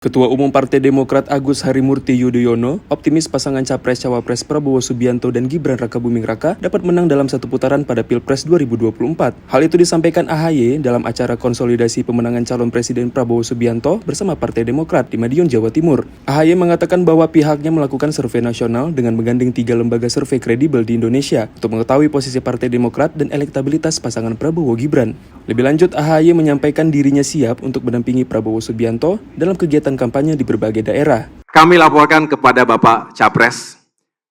Ketua Umum Partai Demokrat Agus Harimurti Yudhoyono optimis pasangan Capres-Cawapres Prabowo Subianto dan Gibran Rakabuming Raka dapat menang dalam satu putaran pada Pilpres 2024. Hal itu disampaikan AHY dalam acara konsolidasi pemenangan calon Presiden Prabowo Subianto bersama Partai Demokrat di Madiun, Jawa Timur. AHY mengatakan bahwa pihaknya melakukan survei nasional dengan menggandeng 3 lembaga survei kredibel di Indonesia untuk mengetahui posisi Partai Demokrat dan elektabilitas pasangan Prabowo Gibran. Lebih lanjut, AHY menyampaikan dirinya siap untuk mendampingi Prabowo Subianto dalam kegiatan kampanye di berbagai daerah. Kami laporkan kepada Bapak Capres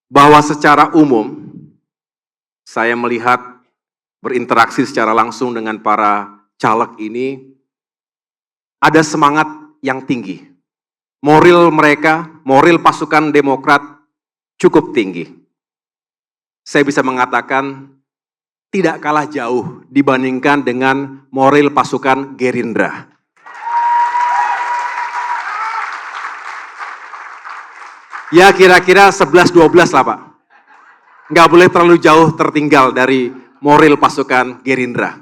bahwa secara umum saya melihat berinteraksi secara langsung dengan para caleg ini ada semangat yang tinggi. Moral mereka, moral pasukan Demokrat cukup tinggi. Saya bisa mengatakan tidak kalah jauh dibandingkan dengan moral pasukan Gerindra. Ya kira-kira 11-12 lah Pak. Nggak boleh terlalu jauh tertinggal dari moral pasukan Gerindra.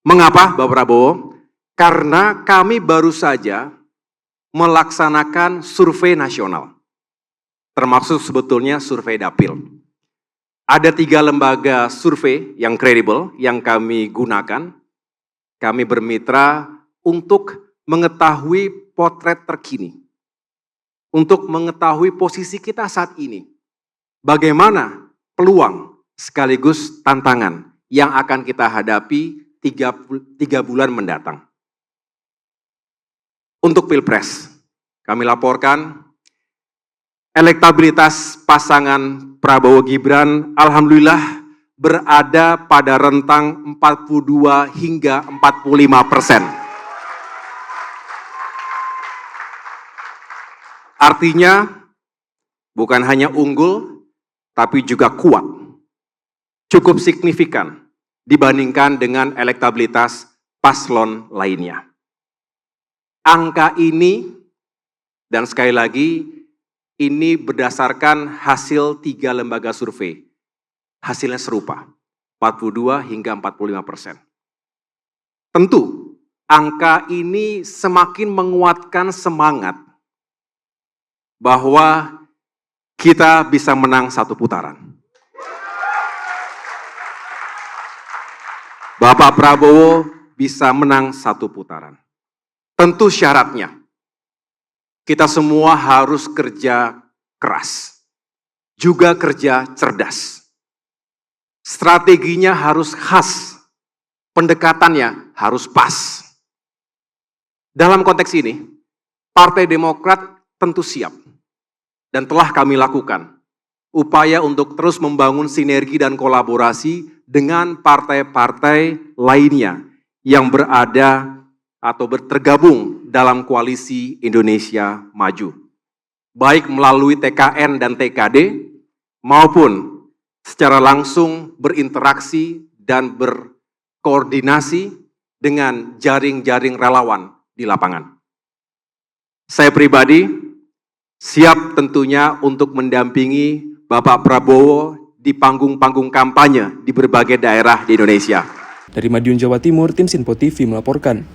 Mengapa Bapak Prabowo? Karena kami baru saja melaksanakan survei nasional. Termasuk sebetulnya survei dapil. Ada 3 lembaga survei yang kredibel yang kami gunakan. Kami bermitra untuk mengetahui potret terkini. Untuk mengetahui posisi kita saat ini. Bagaimana peluang sekaligus tantangan yang akan kita hadapi 3 bulan mendatang. Untuk Pilpres, kami laporkan elektabilitas pasangan Prabowo Gibran alhamdulillah berada pada rentang 42 hingga 45%. Artinya bukan hanya unggul, tapi juga kuat. Cukup signifikan dibandingkan dengan elektabilitas paslon lainnya. Angka ini, dan sekali lagi, ini berdasarkan hasil 3 lembaga survei. Hasilnya serupa, 42 hingga 45%. Tentu, angka ini semakin menguatkan semangat bahwa kita bisa menang satu putaran. Bapak Prabowo bisa menang satu putaran. Tentu syaratnya, kita semua harus kerja keras, juga kerja cerdas. Strateginya harus khas, pendekatannya harus pas. Dalam konteks ini, Partai Demokrat tentu siap. Dan telah kami lakukan upaya untuk terus membangun sinergi dan kolaborasi dengan partai-partai lainnya yang berada atau tergabung dalam koalisi Indonesia Maju. Baik melalui TKN dan TKD maupun secara langsung berinteraksi dan berkoordinasi dengan jaring-jaring relawan di lapangan. Saya pribadi siap tentunya untuk mendampingi Bapak Prabowo di panggung-panggung kampanye di berbagai daerah di Indonesia. Dari Madiun, Jawa Timur, tim Sinpo TV melaporkan.